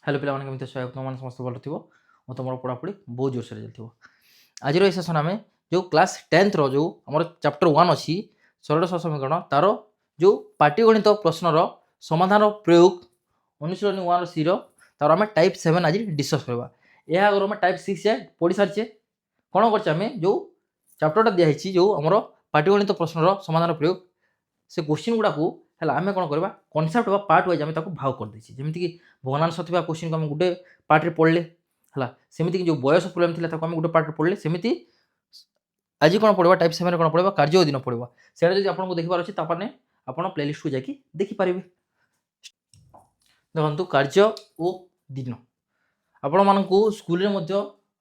Hello पिला केମିତି ଅଛ ତୁମମାନେ ସମସ୍ତେ ଭଲ ଥିବ ଓ ତୁମର ପଢ଼ାପଢ଼ି ବହୁତ ଜୋରସୋରରେ ଚାଲିଥିବ। ଆଜିର ଏହି ସେସନ୍ ଆମେ ଯେଉଁ କ୍ଲାସ୍ 10ର ଯେଉଁ ଆମର ଚାପ୍ଟର 1 ଅଛି ସରଳ ସହ ସମୀକରଣ ତାର ଯେଉଁ ପାଟିଗଣିତ ପ୍ରଶ୍ନର ସମାଧାନ ପ୍ରୟୋଗ ଅନୁଶୀଳନୀ 1 ସିର ତାର ଆମେ ଟାଇପ୍ 7 ଆଜି ଡିସ୍କସ୍ କରିବା। ଏହା ଆଗରୁ ଆମେ ଟାଇପ୍ 6 ଯାଏ ପଢ଼ି ସାରିଛେ। କ'ଣ କରିଛେ ଆମେ ଯେଉଁ ଚାପ୍ଟରଟା ଦିଆହେଇଛି ଯେଉଁ ଆମର ପାଟିଗଣିତ ପ୍ରଶ୍ନର ସମାଧାନ ପ୍ରୟୋଗ ସେ କୋଶ୍ଚିନ୍ ଗୁଡ଼ାକୁ ହେଲା ଆମେ କ'ଣ କରିବା କନସେପ୍ଟ ବା ପାର୍ଟ ୱାଇଜ୍ ଆମେ ତାକୁ ଭାଗ କରିଦେଇଛେ। ଯେମିତିକି ଭଗ୍ନାଂଶ ଥିବା କୋଶ୍ଚିନ୍କୁ ଆମେ ଗୋଟେ ପାର୍ଟରେ ପଢ଼ିଲେ ହେଲା, ସେମିତିକି ଯେଉଁ ବୟସ ପ୍ରୋବ୍ଲେମ୍ ଥିଲା ତାକୁ ଆମେ ଗୋଟେ ପାର୍ଟରେ ପଢ଼ିଲେ, ସେମିତି ଆଜି କ'ଣ ପଢ଼ିବା ଟାଇପ୍ 7ରେ କ'ଣ ପଢ଼ିବା କାର୍ଯ୍ୟ ଦିନ ପଢ଼ିବା। ସେଇଟା ଯଦି ଆପଣଙ୍କୁ ଦେଖିବାର ଅଛି ତାମାନେ ଆପଣ ପ୍ଲେଲିଷ୍ଟକୁ ଯାଇକି ଦେଖିପାରିବେ। ଦେଖନ୍ତୁ କାର୍ଯ୍ୟ ଓ ଦିନ ଆପଣମାନଙ୍କୁ ସ୍କୁଲରେ ମଧ୍ୟ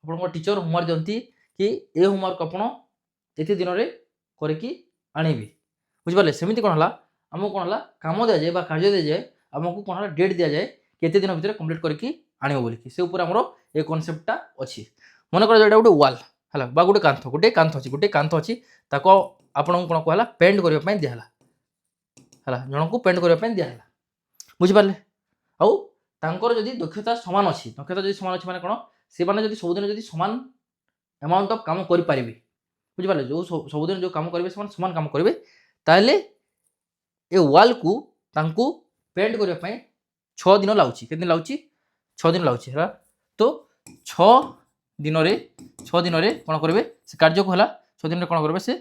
ଆପଣଙ୍କ ଟିଚର ହୋମୱାର୍କ ଦିଅନ୍ତି କି ଏ ହୋମୱାର୍କ ଆପଣ ଏତେ ଦିନରେ କରିକି ଆଣିବେ, ବୁଝିପାରିଲେ। ସେମିତି କ'ଣ ହେଲା ଆମକୁ କ'ଣ ହେଲା କାମ ଦିଆଯାଏ ବା କାର୍ଯ୍ୟ ଦିଆଯାଏ, ଆମକୁ କ'ଣ ହେଲା ଡେଟ୍ ଦିଆଯାଏ କେତେ ଦିନ ଭିତରେ କମ୍ପ୍ଲିଟ୍ କରିକି ଆଣିବ ବୋଲିକି। ସେ ଉପରେ ଆମର ଏ କନସେପ୍ଟଟା ଅଛି। ମନେକର ଏଇଟା ଗୋଟେ ୱାଲ୍ ହେଲା ବା ଗୋଟେ କାନ୍ଥ ଅଛି ତାକୁ ଆପଣଙ୍କୁ କ'ଣ କୁହାହେଲା ପେଣ୍ଟ କରିବା ପାଇଁ ଦିଆହେଲା ହେଲା, ଜଣଙ୍କୁ ପେଣ୍ଟ କରିବା ପାଇଁ ଦିଆହେଲା, ବୁଝିପାରିଲେ। ଆଉ ତାଙ୍କର ଯଦି ଦକ୍ଷତା ସମାନ ଅଛି ମାନେ କ'ଣ ସେମାନେ ଯଦି ସବୁଦିନ ଯଦି ସମାନ ଆମାଉଣ୍ଟ ଅଫ୍ କାମ କରିପାରିବେ, ବୁଝିପାରିଲେ, ଯେଉଁ ସବୁଦିନ ଯେଉଁ କାମ କରିବେ ସେମାନେ ସମାନ କାମ କରିବେ, ତାହେଲେ ଏ ୱାଲ୍କୁ ତାଙ୍କୁ ପେଣ୍ଟ କରିବା ପାଇଁ 6 ଦିନ ଲାଗୁଛି। କେତେ ଦିନ ଲାଗୁଛି? 6 ଦିନ ଲାଗୁଛି ହେଲା। ତ 6 ଦିନରେ କ'ଣ କରିବେ ସେ କାର୍ଯ୍ୟକୁ ହେଲା 6 ଦିନରେ କ'ଣ କରିବେ ସେ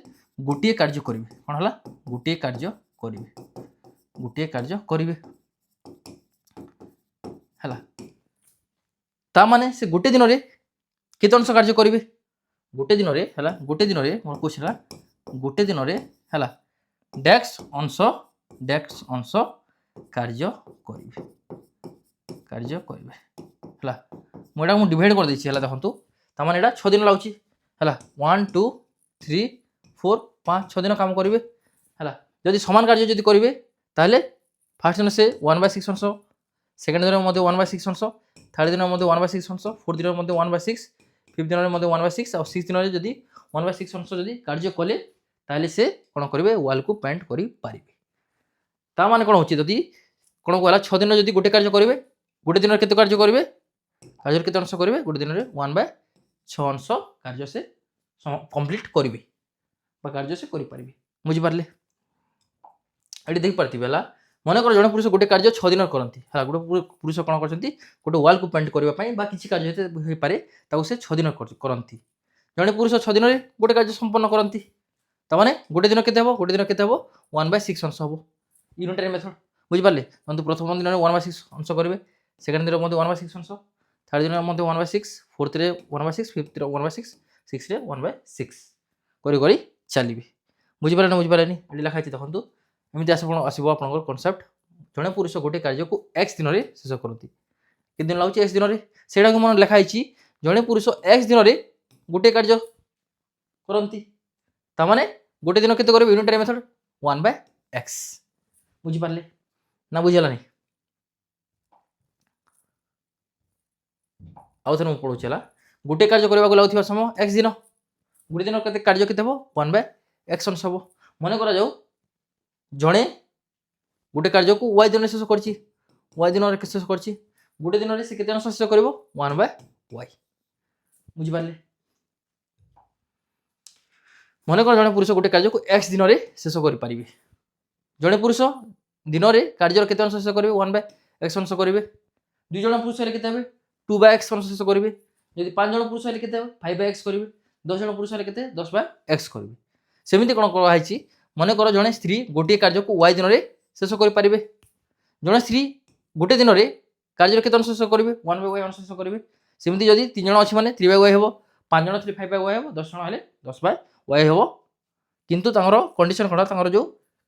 ଗୋଟିଏ କାର୍ଯ୍ୟ କରିବେ। କ'ଣ ହେଲା ଗୋଟିଏ କାର୍ଯ୍ୟ କରିବେ ହେଲା। ତା ମାନେ ସେ ଗୋଟେ ଦିନରେ କେତେ ଅଂଶ କାର୍ଯ୍ୟ କରିବେ? ଗୋଟେ ଦିନରେ ମୋର କୋଶ୍ଚିନ୍ ହେଲା ଗୋଟେ ଦିନରେ ହେଲା ଡ୍ୟାକ୍ସ ଅଂଶ କାର୍ଯ୍ୟ କରିବେ ହେଲା। ମୁଁ ଏଇଟା ଡିଭାଇଡ଼ କରିଦେଇଛି ହେଲା। ଦେଖନ୍ତୁ ତାମାନେ ଏଇଟା 6 ଦିନ ଲାଗୁଛି ହେଲା। 1 2 3 4 5 6 ଦିନ କାମ କରିବେ ହେଲା। ଯଦି ସମାନ କାର୍ଯ୍ୟ ଯଦି କରିବେ ତାହେଲେ ଫାର୍ଷ୍ଟ ଦିନ ସେ 1/6 ଅଂଶ, ସେକେଣ୍ଡ ଦିନ ମଧ୍ୟ 1/6 ଅଂଶ, থার্ড দিনের মধ্যে 1/6 অংশ, ফোর্থ দিনের মধ্যে 1/6, ফিফথ দিনের মধ্যে 1/6 আর সিক্স দিনের যদি 1/6 অংশ যদি কার্য কলে তাহলে সে কোণ করবে ওয়ালকু পেন্ট করে পারিবে। তা মানে কোণ হচ্ছে যদি কোণ কলা 6 দিন যদি গোটে কার্য করবে, গোটে দিনের কেতে কার্য করবে, কার্যের কেতে অংশ করবে, গোটে দিনের 1/6 অংশ কার্য সে কমপ্লিট করবে বা কার্য সে করে পারিবে, বুঝিপারলে। এটি দেখি পারতিবে হলা। মনেকর জনে পুরুষ গোটে কার্য 6 দিনের করতে হ্যাঁ, গোটে পুরুষ কোণ করছেন গোটে ওয়াল কু পেন্ট করা বা কিছু কার্য হয়ে তাকে সে 6 দিন করতে। জনে পুরুষ 6 দিনের গোটে কার্য সম্পন্ন করতে, তার মানে গোটে দিন কেতে হব 1/6 অংশ হব। ইউনিটারি মেথড, বুঝিপারলে। কিন্তু প্রথম দিনের 1/6 অংশ করবে, সেকেন্ড দিনের মধ্যে 1/6 অংশ, থার্ড দিনের মধ্যে 1/6, ফোর্থরে 1/6, ফিফথরে 1/6, সিক্সরে 1/6 করে করে চালিবে, বুঝিপারে না বুঝিপারেনি। এটি লেখা আছে দেখুন এমনি আসব আপনার কনসেপ্ট। জনে পুরুষ গোটে কার্যকু এক্স দিନରେ শেষ করতে, কেତେ দিন লাগুଛି এক্স দিନରେ সেটা মনে লেখা হয়েছি। জনে পুরুষ এক্স দিନରେ গোটে কার্য করতে, তার মানে গোটে দিন কেতে করবে ইউনিটারি মেথড 1/x, বুঝিপারলে না বুঝিগলানি। আউথরে মু পড়ুছি হলা। গোটে কার্য করা লাগুଥିବା সময় এক্স দিন, গোটে দিন কেতে কার্য কেতে হব 1/x অংশ হব। মনে করা যাও জনে গোটে কার্যকু ওয়াই দিন শেষ করছি, শেষ করছি, গোটে দিনের সে কেতে অংশ শেষ করব 1/y, বুঝিপারলে। মনে কর জনে পুরুষ গোটে কার্যকু এক্স দিନରେ শেষ করে পারিবে। জনে পুরুষ দিନରେ কার্যর কেতে অংশ শেষ করবে 1/x অংশ করবে। 2 জন পুরুষ হলে কেতে হবে 2/x অংশ শেষ করবে। যদি 5 জন পুরুষ হলে কেতে হবে 5/x করবে। 10 জন পুরুষ হলে কেতে 10/x করবে। সেমিতি কোণ করা হয়েছি। মনে কর জনে স্ত্রী গোটিয়ে কার্যকু ওয়াই দিନରେ শেষ করে পারিবে। জনে স্ত্রী গোটে দিନରେ কার্যর কেতে অংশ শেষ করবে 1/y অংশ শেষ করবে। সেমিতি যদি 3 জন আছে মানে 3/y হব, 5 জন 5/y হব, 10 জন হলে 10/y হব। কিন্তু তাঁর কন্ডিশন কোণ তাঁর যে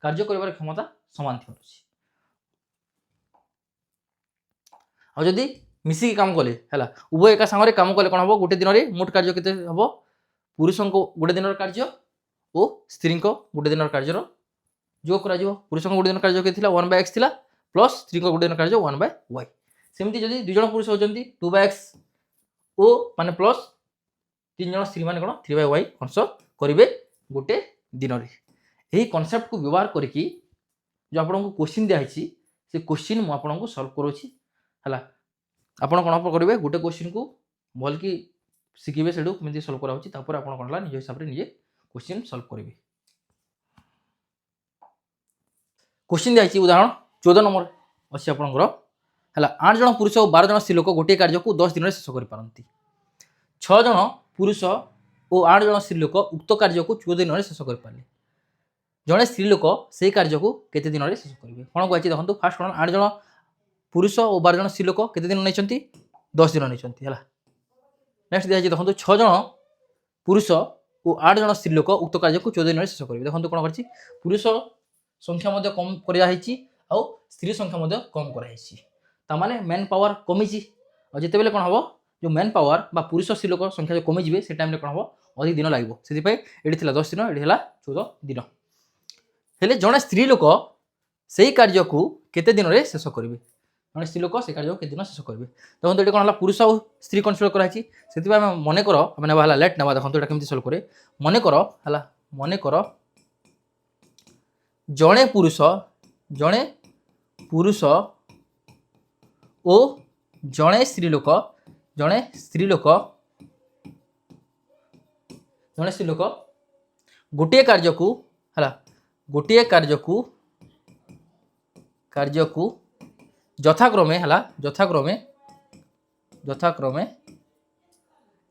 কার্য করিবার ক্ষমতা সমান থিবার আছে। আর যদি মিশিকি কাম কলে হলা, উভয় একা সাংরে কাম কলে কোণ হব গোটে দিନରେ মোট কার্য কেতে হব, পুরুষঙ্ক গোটে দিনের কার্য ও স্ত্রীঙ্ক গোটে দিনের কার্যর যোগ করা যাব। পুরুষঙ্ক গোটে দিনের কার্য কেতে ଥିଲା 1/x ଥିଲା, প্লস স্ত্রীঙ্ক গোটে দিনের কার্য 1/y। সেমিতি যদি 2 জন পুরুষ হচ্ছেন 2/x ও মানে প্লস 3 জন স্ত্রী মানে কোণ 3/y অংশ করবে গোটে দিନରେ। এই কনসেপ্ট কু ব্যবহার করিকি যে আপনার কোশ্চিন দিয়েছি সে কোশ্চিন মু আপনার সলভ করুছি হলা। ଆପଣ କ'ଣ କରିବେ ଗୋଟେ କ୍ୱେଶ୍ଚିନ୍କୁ ଭଲ କି ଶିଖିବେ ସେଠୁ କେମିତି ସଲ୍ଭ କରାହେଉଛି ତାପରେ ଆପଣ କ'ଣ ହେଲା ନିଜ ହିସାବରେ ନିଜେ क्वेश्चन सॉल्व करेंगे। क्वेश्चन दिखाई उदाहरण 14 नंबर अच्छी आपंकर है 8 जन पुरुष और 12 जन स्त्री लोक गोटे कार्य को 10 दिन में शेष कर 6 जन पुरुष और 8 जन स्त्री लोक उक्त कार्य को 14 दिन में शेष कर जड़े स्त्री लोक से कार्य को केते दिन में शेष करेंगे कौन कहती देखो फास्ट कौन 8 जन पुरुष और 12 जन स्त्री लोक केते दिन नहीं 10 दिन नहीं है। नेक्स्ट दिखाई देखो 6 जन पुरुष और 8 जन स्त्री लोक उक्त कार्य को 14 दिन में शेष करेंगे देखो कौन कर पुरुष संख्या मध्य कम कराई आउ स्त्री संख्या मध्य कम कराई मेन पावर कमी और जिते बेले कौन हम जो मेन पावर बा पुरुष स्त्री लोक संख्या जो कमी से टाइम कौन हम अधिक दिन लगे से ये 10 दिन ये 14 दिन हेले जड़े स्त्री लोक से कार्य को केते दिन में शेष करेंगे जड़े स्त्री लोक से कार्य को केते दिन शेष करेंगे देखो ये कौन है पुरुष और स्त्री कन्सिडर कराई से मन कर मैंने लेट ना देखो यहाँ केमी सल्व कै मन कर जड़े पुरुष ओ जड़े स्त्री लोक गोटे कार्य को यथाक्रमे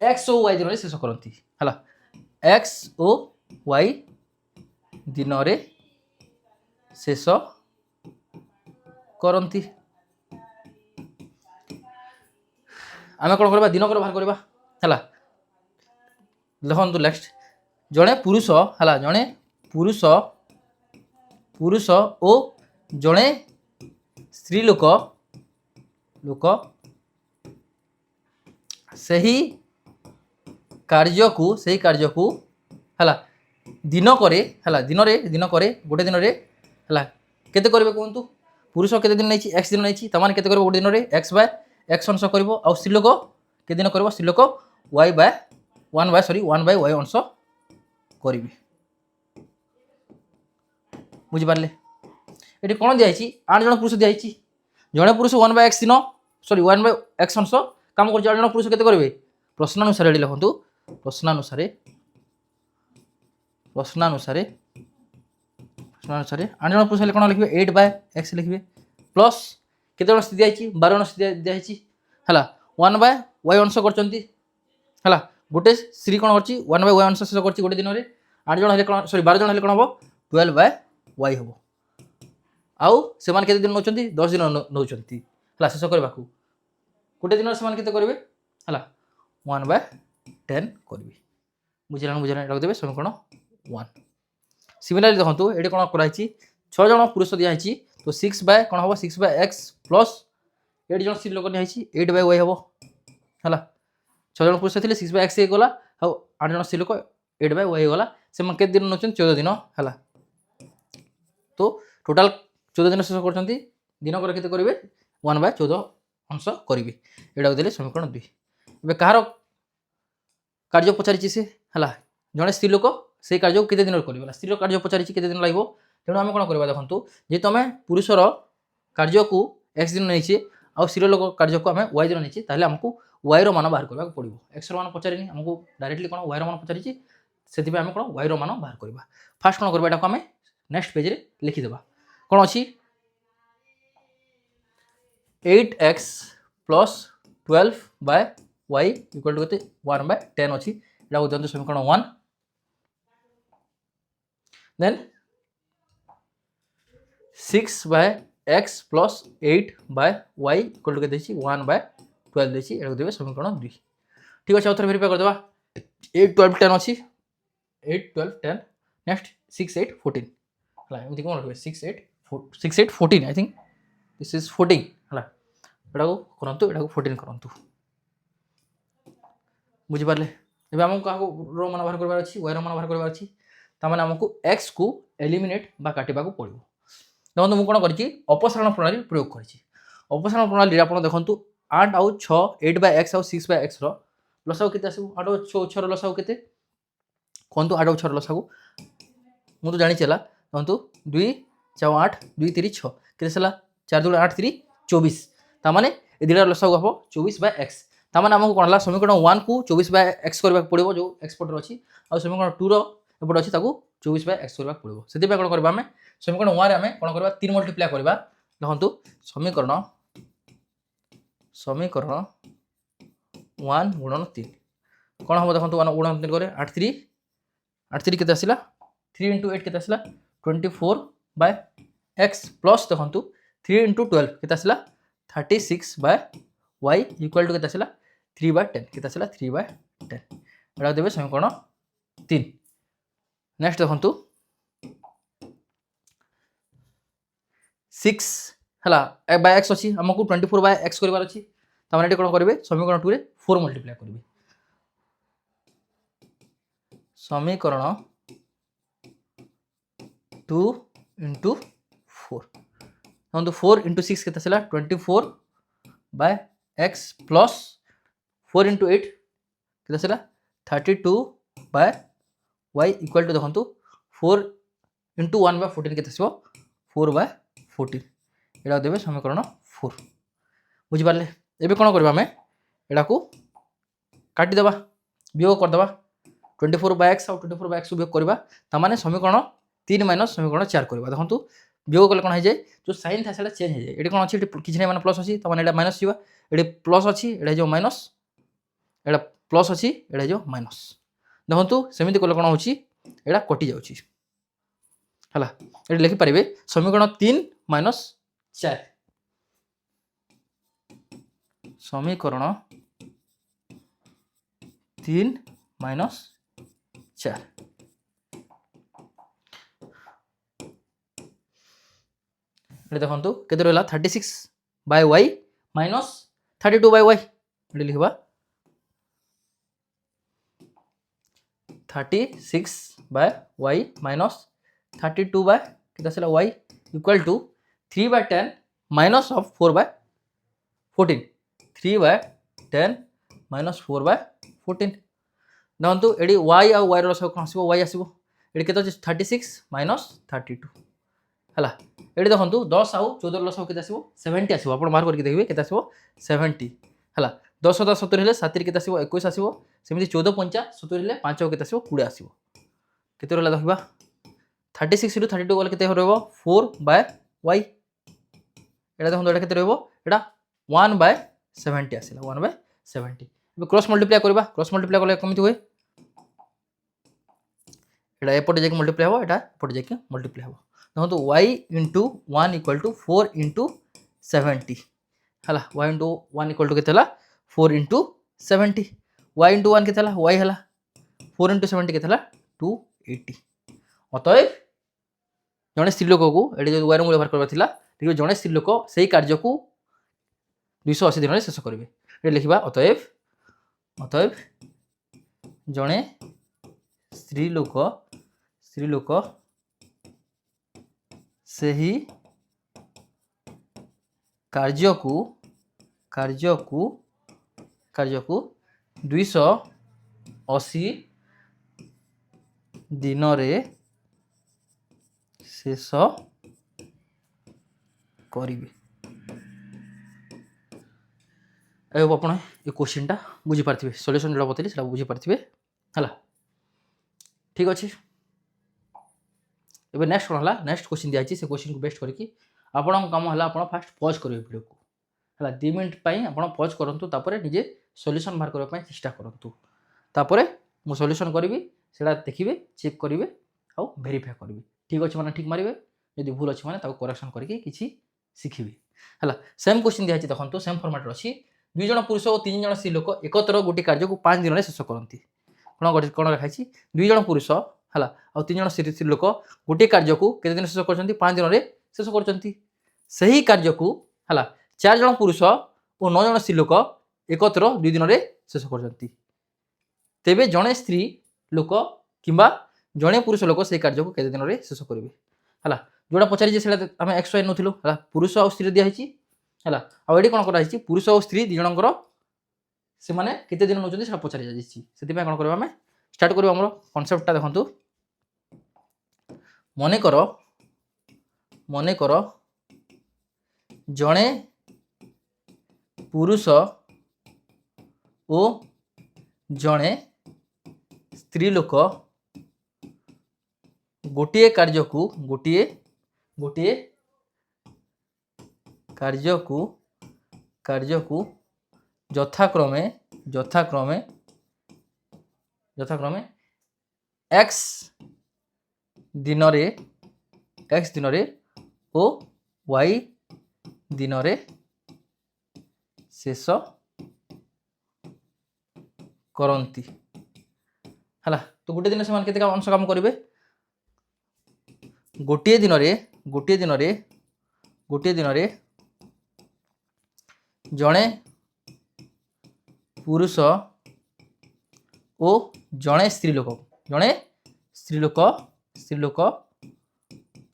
एक्स और वाई दिन में शेष करती है एक्स और वाई दिन में शेष करती आम कौन करवा दिनकर बाहर करवा है देखो नेक्स्ट जड़े पुरुष है जड़े पुरुष ओ जड़े स्त्री लोक सही कार्य को है दिन करे गोटे दिन में है केते करेंगे कहतु पुरुष केते दिन नहीं एक्स दिन नहीं तमाने केते करेंगे गोटे दिन में एक्स बाय एक्स अंश कर स्त्री लोक के दिन कर स्त्री लोक Y by one by Y अंश करी बुझिपारे ये कौन दिखाई 8 जन पुरुष दिखाई जड़े पुरुष 1 बाय एक्स दिन 1 बाय एक्स अंश कम कर जन पुरुष केते करेंगे प्रश्नानुसार ये लिखु प्रश्नानुसार 8 जन पुरुष कौन लिखे 8 बाय एक्स लिखे प्लस केते जन स्थिति आई 12 जन दिखाई है 1 बाय वाई अंश कर गोटे स्त्री कौन कर 1 बाय वाई अंश शेष कर गोटे दिन में 8 जन कौन 12 जन कौन हम 12 बाय वाई हम आउ से केते दिन नौ 10 दिन नौ शेष करने को गोटे दिन से करेंगे है 1 बाय 10 करेंगे बुझे रखिदेवे समीकरण 1 सिमिलरली देखो ये कौन कराई 6 जन पुरुष दिखाई तो 6 बाय कौन हम 6 बाय एक्स प्लस 8 जन स्त्री लोक दिखाई 8 बाय वाई हम है 6 जन पुरुष थे 6 बाय एक्स गला आउ 8 जन स्त्री लोक 8 बाय वाई गला से केते दिन नौ 14 दिन है तो टोटाल 14 दिन शेष कर दिन कर केते करेंगे 1 बाय 14 अंश करेंगे यहाँ देले समीकरण 2 ए कहार कार्य पचारि से है जड़े स्त्री लोक से कार्य केते दिन कर स्त्री कार्य पचारि केते दिन लगे तेणु आम कौन करवा देखो जेहेतु आम पुरुषर कार्य को एक्स दिन नहीं आउ स्त्री लोक कार्य को आम वाई दिन नहीं आमको वाई मान बाहर करने पड़ो एक्स मान पचारि आमको डायरेक्टली कौन वाई मान पचारि से आम कौन वाई मान बाहर करवा फास्ट कौन करवा आम नेक्स्ट पेज रे लिखिदेवा कौन अच्छी 8x plus 12 by Y equal to केते 1 बाय 10 अच्छी यहाँ दिखाते समीकरण 1 then 6 by X plus 8 by Y equal to के 1 बाय 12 देखिए यहाँ देवे समीकरण 2 ठीक अच्छे आउे भेरीफाई करदेवा 8 12 10 अच्छी 8 12 10 नेक्स्ट 6 8 14 है एमती कौन रखे 6 8 14 आई थिंक दिस इज 14 है यहाँ करूँ यहाँ 14 करूँ बुझिपारे ए आमको क्या रो मान बाहर करार अच्छी वाई मान बाहर करार अच्छी ताने आमको एक्स को एलिमिनेट बा काटा पड़ो देखो मुझे कौन कर अपसारण प्रणाली प्रयोग कर अपसारण प्रणाली आप देखो 8 आउ 6 8 बाय एक्स आउ 6 बाय एक्स लसागु के आसो 8 और 6 लसागु के कहतु 8 और 6 लसागु मुझे जानी चला कहतु 2 4 8 2 3 6 के 4 2 8 3 24 ताने ए दुटा लसागु हम 24/x तामाने हमको कोन हला समीकरण 1 को 24/x करबा पड़िबो जो एक्सपोर्टर अछि आ समीकरण 2 रो एपट अछि ताकू 24/x करबा पड़िबो सेति पे कोन करबा हमें समीकरण 1 रे हमें कोन करबा 3 मल्टीप्लाई करबा देखंतु समीकरण 1 गुणन 3 कोन हम देखंतु 1 गुणन 3 करे 8 3 केते आसिला 3 * 8 केते आसिला 24/x प्लस देखंतु 3 * 12 केते आसिला 36/y इक्वल टू केते आसिला 3/10 केते आसिला 3/10 एडा देबे समीकरण 3 नेक्स्ट देखंतु 6 हला बाय x अछि हमकु 24/x करबार अछि त माने कोन करबे समीकरण 2 रे 4 मल्टीप्लाई करबे समीकरण 2 * 4 तो 4 * 6 केते आसिला 24/x प्लस 4 * 8 केते आसिला 32/y इक्वल टू देखंतु 4 * 1/14 केते आसीबो 4/14 एडा देबे समीकरण 4 बुझि पारले एबे कोन करबा हमें एडा को काटी देबा वियोग कर देबा 24/x और 24/x वियोग करबा त माने समीकरण 3 - समीकरण 4 करबा देखंतु वियोग कले कोन हो जाय जो साइन था सेटा चेंज हो जाय एडी कोन अछि किछ नै माने प्लस अछि त माने एडा माइनस जीवा एडी प्लस अछि एडा जो माइनस एडा प्लस अछि एडा जो माइनस देखंतु सेमिति कले कोन होछि एडा कटि जाउछि हला एडी लिखि परिबे समीकरण 3 - 4 समीकरण 3 - 4 एडी देखंतु केते रहला 36/y माइनस 32/y एडी लिखबा 36/y माइनस 32/ केते आसिला y equal to 3/10 minus of 4/14 3/10 minus 4/14 देखंतु एडी y आ y रो सब कोन आसीबो y आसीबो एडी केते अछि 36 माइनस 32 हला एडी देखंतु 10 आउ 14 लस केते आसीबो 70 आसीबो आपण मार्क करके देखिबे केते आसीबो 70 हला 10 10 70 हेले 7 केते आसीबो 21 आसीबो सेमिति 14 5 70 हेले 5 केते आसीबो 20 आसीबो केते रहला देखबा 36 * 32 गले केते रहबो 4/y एडा देखंतु एडा केते रहबो एडा 1/70 आसीला 1/70 एबे क्रॉस मल्टीप्लाई करबा क्रॉस मल्टीप्लाई कले कमिति होय एडा एपटे जेके मल्टीप्लाई हो एडा एपटे जेके मल्टीप्लाई हो देखंतु y * 1 = 4 * 70 हला y * 1 = केते हला 4 * 70 y * 1 केते हला y हला 4 * 70 केते हला 280 अतएव जने स्त्री लोक को एडी जो y रो मूल्य बाहर करबा थिला देखिबे जने स्त्री लोक सेही कार्य को 280 दिन रे शेष करिवे एडी लिखिबा अतएव जने स्त्री लोक सेही कार्य को 280 दिन रे शेष करिवे अब आपण ए क्वेश्चन टा बुझी पारथिबे सॉल्यूशन जोडा बतली सेटा बुझी पारथिबे हला ठीक अछि एबे नेक्स्ट कोन हला नेक्स्ट क्वेश्चन दिया अछि से क्वेश्चन को बेस्ट करके आपण काम हला आपण फास्ट पॉज करिवे वीडियो को हला 2 मिनिट पई आपण पॉज करंतु तापरे निजे सॉल्यूशन बाहर करबा पई चेष्टा करंतु तापरे मु सॉल्यूशन करबी सेटा देखिबे चेक करिवे आ वेरीफाई करिवे ठीक अछि माने ठीक मारिवे यदि भूल अछि माने ताको करेक्शन करके किछि सिखिबे हला सेम क्वेश्चन दिया अछि देखंतु सेम फॉर्मेट रो अछि 2 जण पुरुष और 3 जण स्त्री लोक एकत्र गोटी कार्य को 5 दिन रे शेष करंती कोन रखाई छी 2 जण पुरुष हला और 3 जण स्त्री लोक गोटी कार्य को केते दिन शेष करचंती 5 दिन रे शेष करचंती सही कार्य को हला 4 जण पुरुष और 9 जण स्त्री लोक एकत्र 2 दिन रे शेष करचंती तेबे जणे स्त्री लोक किबा जणे पुरुष लोक सही कार्य को केते दिन रे शेष करिवे हला जोडा पचारि जे सेटा हम xy नथिलु हला पुरुष और स्त्री दिया हिची हला आ एडी कोन करा हिची पुरुष और स्त्री दि जनकर से माने केते दिन नउचंती सेटा पचारि जाईची सेति पे कोन करबा हमें स्टार्ट करबा हमरो कांसेप्ट ता देखंतु मने करो जणे पुरुष ओ जणे स्त्री लोक गोटे कार्य को यथाक्रमे एक्स दिन ओ वाई दिन शेष करती है। तो गोटे दिन से केते अंश काम करेंगे गोटे दिन जड़े पुरुष ओ जड़े स्त्री लोक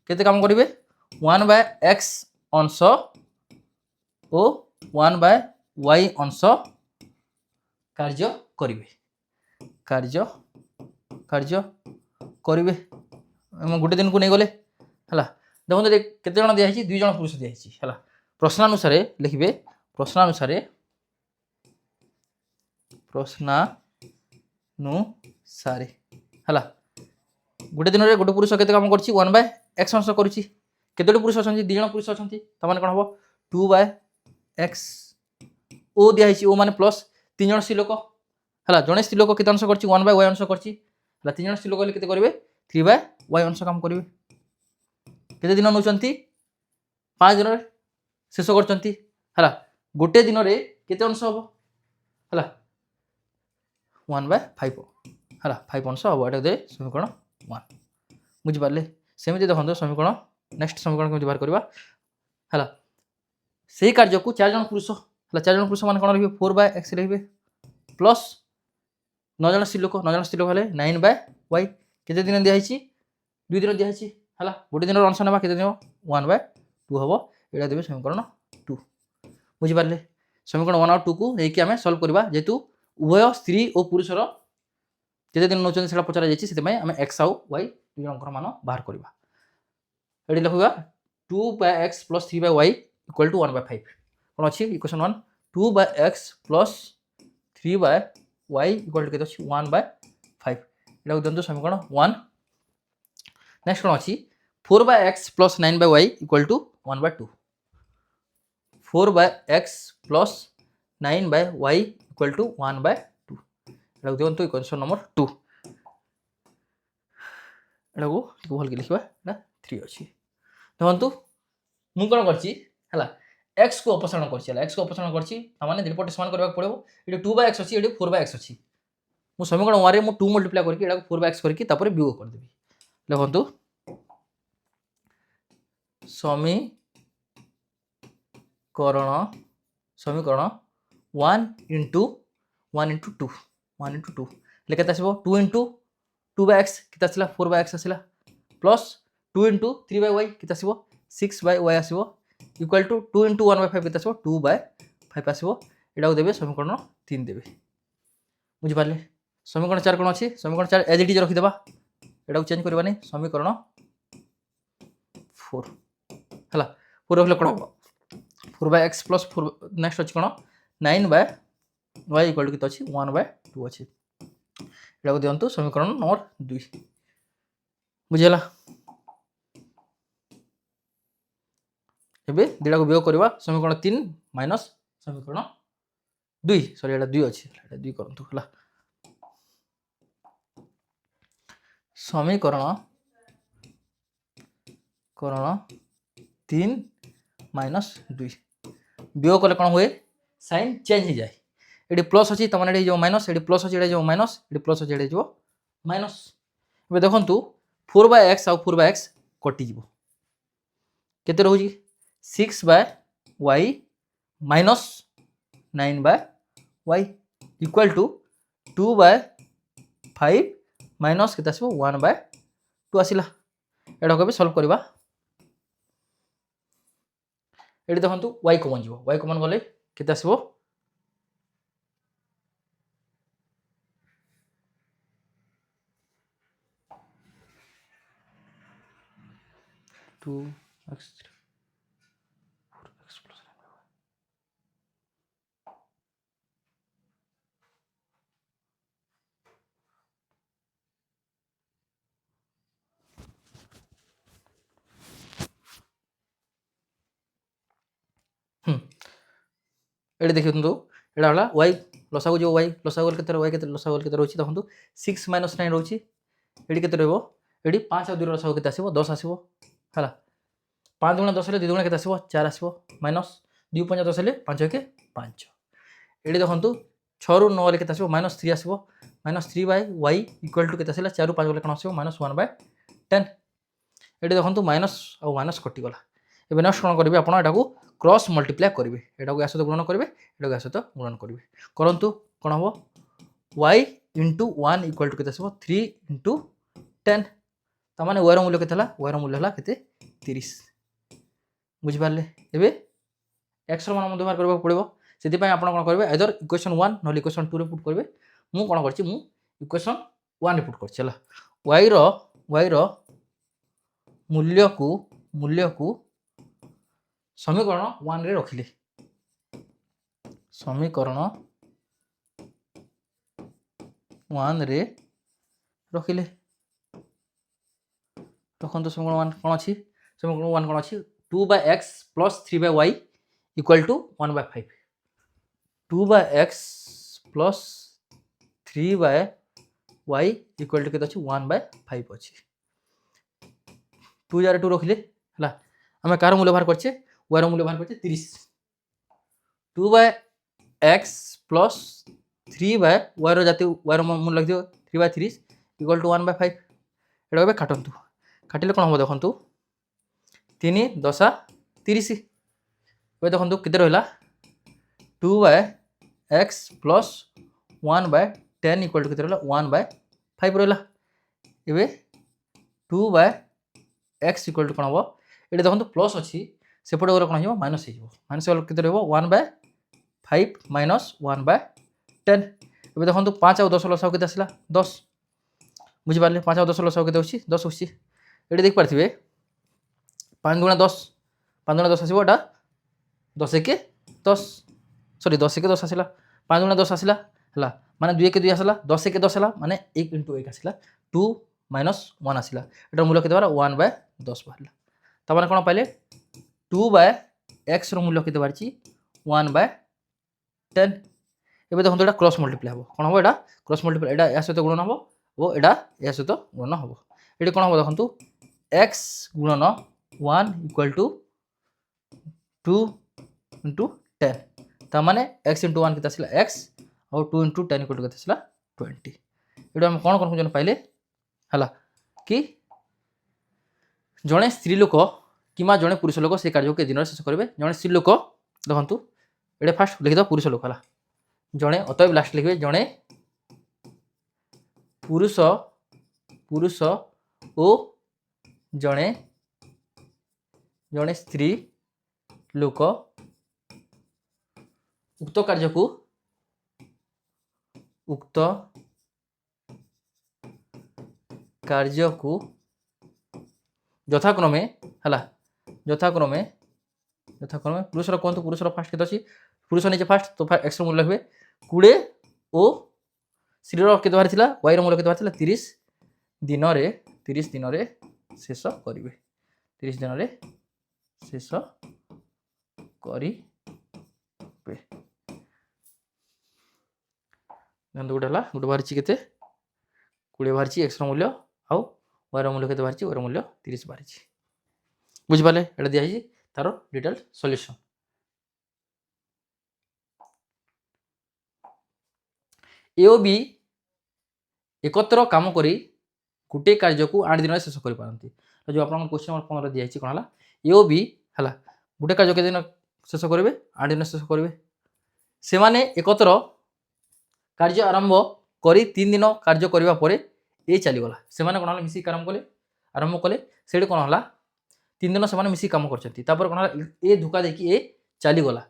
केते काम करेंगे 1/x अंश ओ 1/y अंश कार्य करेंगे गोटे दिन को नहीं गले है। देखो केते जन दिखाई 2 जन पुरुष दिखाई है। प्रश्नानुसार लिखिए प्रश्नानुसार है। गोटे दिन में गोटे पुरुष केते काम करछि 1/x अंश करुछि केतोटी पुरुष अछंती 2 जन पुरुष अछंती त माने कोन हबो 2/x ओ दिखाई ओ माने प्लस 3 जन स्त्री लोक है। जड़े स्त्री लोक केते अंश करछि 1/y अंश करछि 3 जन स्त्री लोक केते करिवे 3/y अंश काम करिवे केते दिन नउचंती 5 दिन शेष करचंती है। गोटे दिन में केते अंश हबो है 1/5 है 5 अंश हबो एटा दे समीकरण 1 बुझी पारले। सेमिति देखो समीकरण नेक्स्ट समीकरण केमि बाहर करबा है सेही कार्य को 4 जन पुरुष है 4 जन पुरुष मान कोन रहिबे 4/x रहिबे प्लस 9 जन स्त्री लोक हेले 9/y केते दिन दिया हिची 2 दिन दिया हिची है। गोटे दिन अंश नेबा केते दिन 1/2 हबो एटा देबे समीकरण 2 बुझी पारले। समीकरण 1 और 2 को लेके आमे सॉल्व करबा जेतु उभय स्त्री और पुरुषर केते दिन नउचन सेटा पचरा जायछि सेते आमे x आउ y दुई जनकर मान बाहर करबा एडी लिखबा 2/x + 3/y = 1/5 कोन अछि इक्वेशन 1 2/x + 3/y = केते अछि 1/5 एटा दंतो समीकरण 1। नेक्स्ट कोन अछि 4/x + 9/y = 1/2 4/x + 9/y = 1/2 एटा दंतो इक्वेशन नंबर 2 एटा को भल के लिखबा ना 3 अछि देखंतु मु कोन करछि हला x को अपसारण करछि x को अपसारण करछि माने दिपट समान करबा पड़बो एटा 2/x अछि एटा 4/x अछि मु समीकरण 1 रे मु 2 मल्टीप्लाई करके एटा 4/x करके तापर वियोग कर देबी देखंतु समीकरण 1 * 2 ले केते आसीबो 2 * 2/x केते आसिला 4/x आसिला प्लस 2 * 3/y केते आसीबो 6/y आसीबो इक्वल टू 2 * 1/5 केते आसीबो 2/5 आसीबो एटा को देबे समीकरण 3 देबे बुझि पारले। समीकरण 4 कोन अछि समीकरण 4 एज इट इज रखि देबा एटा को चेंज करबा नै समीकरण 4 हला 4 रखले कोन 4/x + 4 नेक्स्ट अछि कोन 9/y = केते अछि 1/2 अछि एटा को दियंतु समीकरण नंबर 2 बुझियला। एबे दिडा को वियोग करबा समीकरण 3 माइनस समीकरण 2 सॉरी एटा 2 अछि एटा 2 करंतु हला समीकरण 3 माइनस 2 वियोग कले कोन होए साइन चेंज हो जाए एडी प्लस अछि त माने एडी जो माइनस एडी प्लस अछि एडी जो माइनस एडी प्लस अछि एडी जो माइनस एबे देखंतु 4/x आ 4/x कटि जिवो केते रहउजी 6/y minus 9/y equal to 2/5 minus केते आसीबो 1/2 आसिला एडा को भी सॉल्व करबा एडी देखंतु y कॉमन जिवो y कॉमन गले केते आसीबो 2x 4x + 9/y ये देखो एटा होला y लसागु जो y लसागु केते y केते लसागु केते रहउछि देखंतु 6 - 9 रहउछि एडी केते रहबो एडी 5 और 2 लसागु केते आसीबो 10 आसीबो हला 5 गुणा 10 ले 2 गुणा केते आसीबो 4 आसीबो माइनस 2 5 10 ले 5 के 5 एडी देखंतु 6 रु 9 ले केते आसीबो -3 आसीबो -3 बाय y इक्वल टू केते आसीला 4 रु 5 गले कोन आसीबो -1/10 एडी देखंतु माइनस और माइनस कटि गला एबे नेक्स्ट कोन करबे आपण एटाकू क्रॉस मल्टीप्लाई करेंगे एटाकू या सहित गुणन करेंगे एटाकू या सहित गुणन करेंगे करंतु कोन हबो y इंटू 1 इक्वल टू केते आसीबो 3 इंटू 10 त माने y रो मूल्य केते हला y रो मूल्य हला केते 30 बुझि पारले एबे x रो मान हम व्यवहार करबा पड़िबो सेति पय आपण कोन करबे आइदर इक्वेशन 1 नले इक्वेशन 2 रे पुट करबे मु कोन करछि मु इक्वेशन 1 रे पुट करछि हला y रो मूल्य को समीकरण 1 रे रखिले समीकरण 1 रे रखिले रखंतु समीकरण 1 कोन अछि समीकरण 1 कोन अछि 2/x + 3/y = 1/5 2/x + 3/y = केते अछि 1/5 अछि 2 जार 2 रखिले हला हमें कार मूल्य बाहर करछे y रो मूल्य बाहर करछे 30 2/x + 3/y रो जाति y रो मूल्य लग दियो 3/30 = 1/5 एडा बे काटंतु काटिले कोन हो देखंतु 3 10 30 बे देखंतु केते रहला 2/x + 1/10 = केते रहला 1/5 रहला एबे 2/x = कोन हो एडा देखंतु प्लस अछि सेपटे ओर कोन हिबो माइनस हिबो माइनस वाला केते रहबो 1/5 माइनस 1/10 एबे देखंतु 5 और 10 लसाव केते आसिला 10 बुझि पारले 5 और 10 लसाव केते होछि 10 होछि एडी देख पारथिबे 5 गुणा 10 5 गुणा 10 आसीबो एटा 10 के 10 सॉरी 10 के 10 आसिला 5 गुणा 10 आसिला हला माने 2 के 2 आसिला 10 के 10 हला माने 1 * 1 आसिला 2 - 1 आसिला एटा मूल्य केते बारा 1/10 बाहरला त माने कोन पाइले 2/x रो मूल्य केते बारछि 1/10 एबे देखंतु एटा क्रॉस मल्टीप्लाई हबो कोन हबो एटा क्रॉस मल्टीप्लाई एटा या सहित गुणन हबो ओ एटा या सहित गुणन हबो एटी कोन हबो देखंतु x गुणन 1 = 2 * 10 त माने x * 1 केते आसिला x और 2 * 10 = केते आसिला 20 एटा हम कोन कन्फ्यूजन पाइले हला कि जणे स्त्री लोक किमा जणे पुरुष लोक से कार्य के दिन शेष करेंगे जणे स्त्री लोक देखंतु एडे फास्ट लिखि दो पुरुष लोक हला जणे अतएव लास्ट लिखबे जणे पुरुष ओ जणे स्त्री लोक उक्त कार्य को यथाक्रमे हला यथाक्रमे पुरुष रो कोंतु पुरुष रो फास्ट केते अछि पुरुष निचे फास्ट तो x रो मूल्य लिखबे 20 ओ स्त्री रो केते बाहर थिला y रो मूल्य केते बाहर थिला 30 दिन रे शेष करिवे 30 दिन रे शेष करिवे गंद गुडला गुड बाहर छि केते 20 बाहर छि x रो मूल्य आउ y रो मूल्य केते बाहर छि y रो मूल्य 30 बाहर छि बुझि पाले एटा दिया छि तारो डिटेल सॉल्यूशन ए ओ बी एकत्र काम करी गुटे कार्य को 8 दिन रे शेष करि पारंती जो आपन क्वेश्चन नंबर 15 दिया छि कोन हला ए ओ बी हला गुटे कार्य के दिन शेष करिवे 8 दिन शेष करिवे से माने एकत्र कार्य आरंभ करी 3 दिन कार्य करबा परे ए चली गला से माने कोन हला मिसी आरंभ कले सेडी कोन हला 3 दिन से माने मिसी काम करछंती तापर कोन हला ए धोका देकी ए चली गला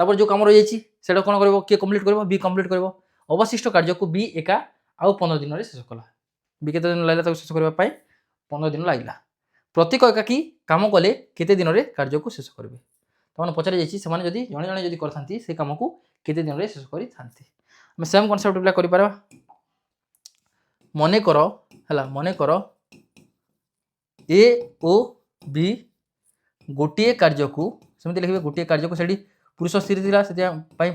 तापर जो काम रहि छि सेडा कोन करबो के कंप्लीट करबो बी कंप्लीट करबो अवशिष्ट कार्य को बी एका आउ 15 दिन रे शेष कला बी केते दिन लागला ताको शेष करबा पई 15 दिन लागला प्रत्येक एकाकी काम कले केते दिन रे कार्य को शेष करबे तमन पचारे जायछि से माने जदी जणे जणे जदी करथांती से काम को केते दिन रे शेष करि थांती हम सेम कांसेप्ट अप्लाई करि पारबा मने करो ए ओ बी गोटिए कार्य को सेमति लिखबे गोटिए कार्य को सेडी पुरुष स्त्री थिला से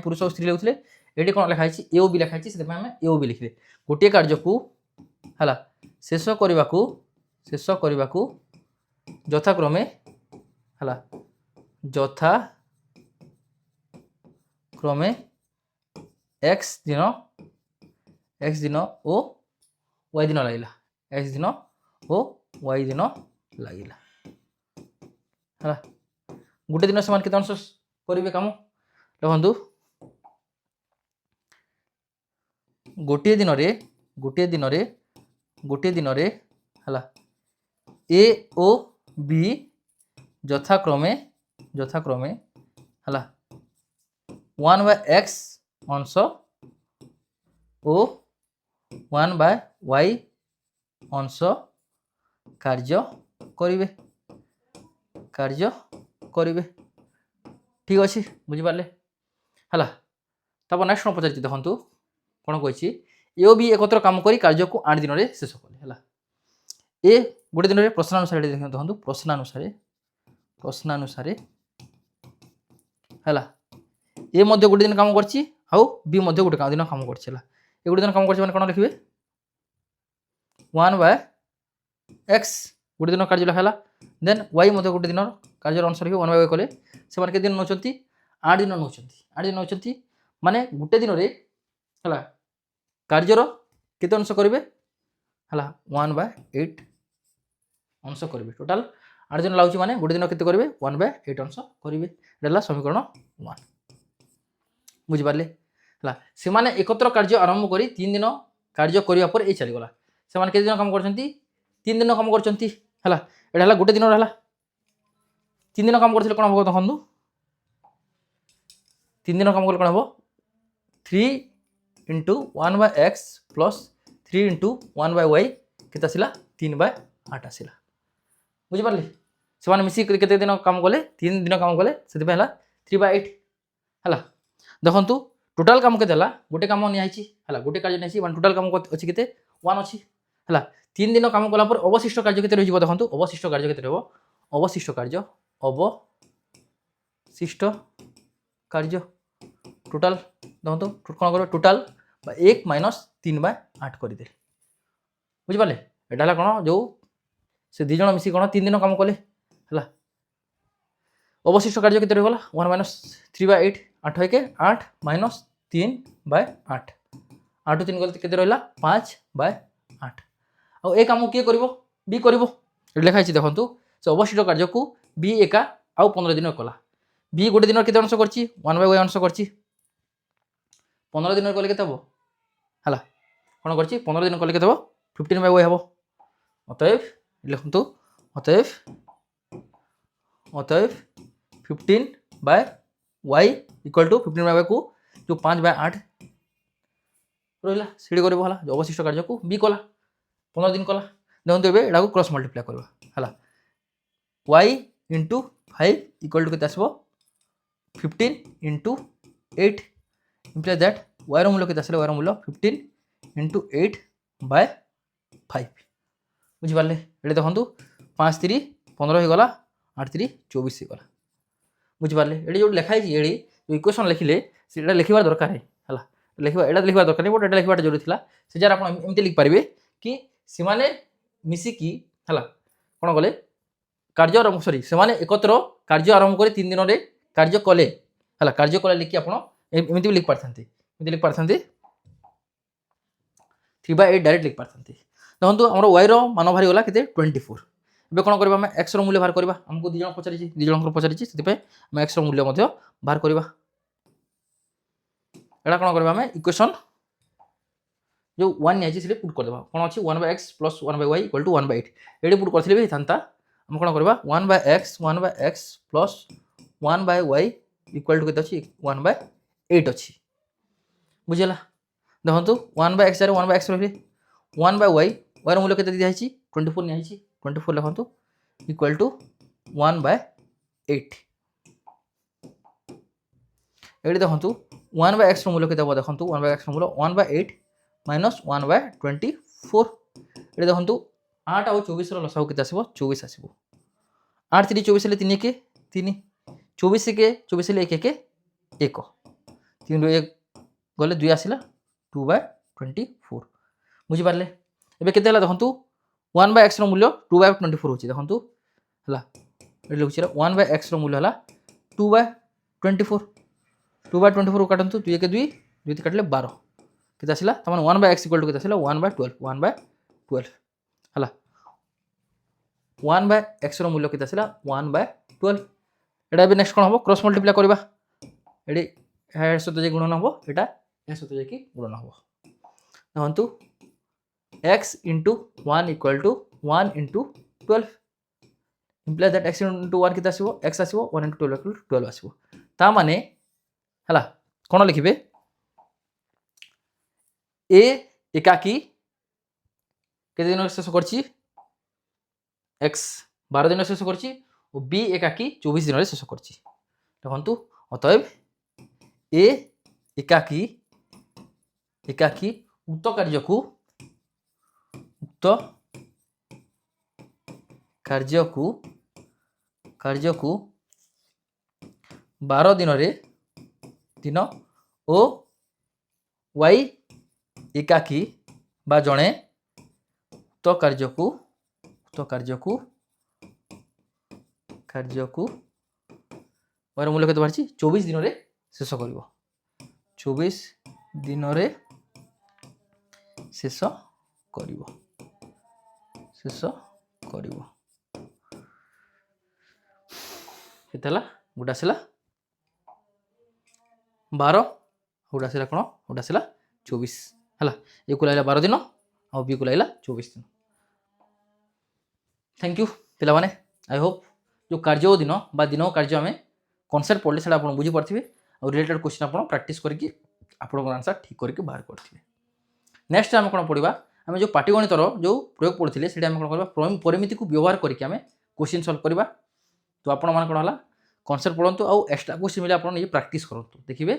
पुरुष और स्त्री लेउथले एठी कोन लिखा है ए ओ बी लिखा है से हम ए ओ बी लिखले गोटे कार्य को हला शेष करबा को यथाक्रमे हला यथा क्रमे एक्स दिन ओ वाई दिन लगिला एक्स दिन ओ वाई दिन लगिला हला गोटे दिन से केते अंश करेंगे कम देखु गोटे दिन रे हला ए ओ बी यथाक्रमे हला 1/x अंश ओ 1/y अंश कार्य करिवे ठीक अच्छे बुझिपारे है तब नेक्स्ट पचार देखु कौन कही ए भी एकत्र कम कर कार्य को 8 दिन में शेष कले ए गोटे दिन में प्रश्नानुसार देखो प्रश्नानुसार है ए गोटे दिन कम कर बी गोटे दिन कम कर गोटे दिन कम कर कौन लिखे 1/x गोटे दिन कार्य लिखा देन वाई गोटे दिन कार्य अंश लिखे 1/y कले से केते दिन नौ 8 दिन नौ माने गोटे दिन रे हला कार्यर केते अंश करेंगे हला 1/8 अंश करेंगे टोटाल 8 दिन लाउची माने गोटे दिन केते करेंगे 1/8 अंश करेंगे एला समीकरण 1 बुझिपारे हला से माने एकत्र कार्य आरंभ करी 3 दिन कार्य करिया पर ए चली गला से माने केते दिन काम करछंती 3 दिन काम करछंती हला एटा हला गोटे दिन हला 3 दिन काम करथिले कोन हो देखंदु 3 दिन काम करले कोन हो 3 × 1/x प्लस 3 × 1/y केते आसिला 3/8 आसिला बुझिपारले से माने मिसी केते दिन काम कले 3 दिन काम कले सेति पहला 3/8 हला देखंतु टोटल काम केते हला गोटे काम नि आइची हला गोटे कार्य नै वन टोटल काम अछि केते 1 अछि हला 3 दिन काम कला पर अवशिष्ट कार्य केते रहिबो देखंतु अवशिष्ट कार्य केते रहबो अवशिष्ट कार्य टोटल देखो कौन कर टोटाल 1 - 3/8 कर दे बुझिपारे एटा कौन जो से दी जन मिसी कौन 3 दिन काम कले अवशिष्ट कार्य केते रहगला 1 - 3/8 8 1 8 - 3/8 8 3 गलती केते रहला 5/8 आ ए काम के करबो बी करबो लिखा है देखंतु से अवशिष्ट कार्य को बी एका आउ 15 दिन कला बी गोटे दिन केते अंश करछि 1/y अंश करछि 15 दिन कले केते हबो हला कोन करछि 15 दिन कले केते हबो 15/y हबो अतएव लिखंतु अतएव 15/y = 15/y को जो 5/8 रहला सीडी करबो हला जो अवशिष्ट कार्य को बी कला 15 दिन कला देखंतु एबे एडा को क्रॉस मल्टीप्लाई करबा हला y * 5 = केते आसबो 15 × 8 implies that y रो मूल्य केते आसले y रो मूल्य 15 × 8/5 बुझिपारले एडे देखंतु 5 3 15 हो गला 8 3 24 हो गला बुझिपारले एडे जो लिखा है एडी जो इक्वेशन लिखिले सेटा लिखिबार दरकार है हला लिखिबा एडा लिखिबार दरकार नहीं बट एडा लिखिबाटा जरूरी थिला से जार आपण एमते लिख पारिबे कि सिमाने मिसी की हला कोन गले कार्य आरंभ सॉरी से माने एकत्र कार्य आरंभ करे 3 दिन रे कार्य कले हला कार्य कले लिखि आपण एमिति लिख पारथंती 3/8 डायरेक्ट लिख पारथंती देखंतु हमरो y रो मान भारी गला केते 24 एबे कोन करबा हम x रो मूल्य बाहर करबा हमको दी जण को पचारिछि सेति पे हम x रो मूल्य मध्ये बाहर करबा एडा कोन करबा हम इक्वेशन जो 1 नै अछि से पुट कर देबा कोन अछि 1/x + 1/y = 1/8 एडी पुट करथिले बे थांता हम कोन करबा 1/x + 1/y = केते अछि 1/8 अछि बुझिला देखंतु 1/x रे 1/x रहिले 1/y y रो मूल्य केते दिया अछि 24 नै अछि 24 लिखंतु = 1/8 एडी देखंतु 1/x रो मूल्य केते हो देखंतु 1/x रो मूल्य 1/8 - 1/24 एडी देखंतु 8 और 24 रो लसाउ केते आसीबो 24 आसीबो 8 3 24 ले 3 1 3 24 के 24 ले 1 1 1 3 ରୁ 1 গলে 2 আসিলা 2/24 বুঝিপারলে এবে কেতে হলা দেখন্তু 1/x র মূল্য 2/24 হচ্ছে দেখন্তু হলা এটি লিখুছি 1/x র মূল্য হলা 2/24 2/24 কাটন্তু 2 কে 2 2 কাটলে 12 কেতে আসিলা তার মানে 1/x ইকুয়াল টু কেতে আসিলা 1/12 1/12 হলা 1/x র মূল্য কেতে আসিলা 1/12 এটা এবে নেক্সট কোন হবো ক্রস মল্টিপ্লাই করিবা এটি এর সাথে যে গুণন হবো এটা এর সাথে যে কি গুণন হবো দেখন্তু x into 1 equal to 1 into 12 implies that x into 1 কেতে আসিবো x আসিবো 1 into 12 equal to 12 আসিবো তা মানে হলা কোন লিখিবে a একাকী কেতে দিন শেষ করছি x 12 দিন শেষ করছি ও b একাকী 24 দিন শেষ করছি দেখন্তু অতএব a একাকী উক্ত কার্যকু 12 দিন ও y একাকী বা জনে উক্ত কার্যকু এর মূল্য কেতে পারছি 24 দিনরে শেষ করিব 24 দিনরে শেষ করিব কেতে হলা গোটা আসিলা 12 গোটা আসিলা কোন গোটা আসিলা 24 হলা এ কু লাইলা 12 দিন আর বি কু লাইলা 24 দিন থ্যাংক ইউ পিলা মানে আই হোप जो कार्य दिन बा दिन कार्य आम कनसेप्ट पढ़ले से आप बुझीपारे और रिलेटेड क्वेश्चन आप प्राक्ट करके आपन आंसर ठीक करके बाहर करेंगे नेक्स्ट आम कौन पढ़ा आम जो पाटीगणितर जो प्रयोग पढ़ते से कौन करवा परिमिति को व्यवहार करके आम क्वेश्चन सल्व करवा तो आपण मैंने कौन है कनसेप्ट पढ़ु और एक्सट्रा क्वेश्चन मिले आप प्राक्ट करूँ देखिए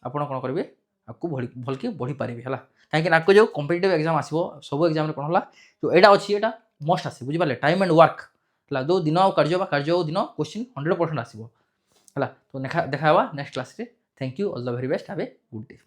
आपड़ कौन करेंगे आपको भल के बढ़ी पारे है कहीं आपको जो कम्पिटिटिव एग्जाम आसो सब एग्जाम कौन है जो यहाँ अच्छी यहाँ मस्ट आसे बुझिपारे टाइम एंड वर्क है जो दिन आ कार्य दिन क्वेश्चन 100% आसो है तो देखा next class thank you all the very best have a good day.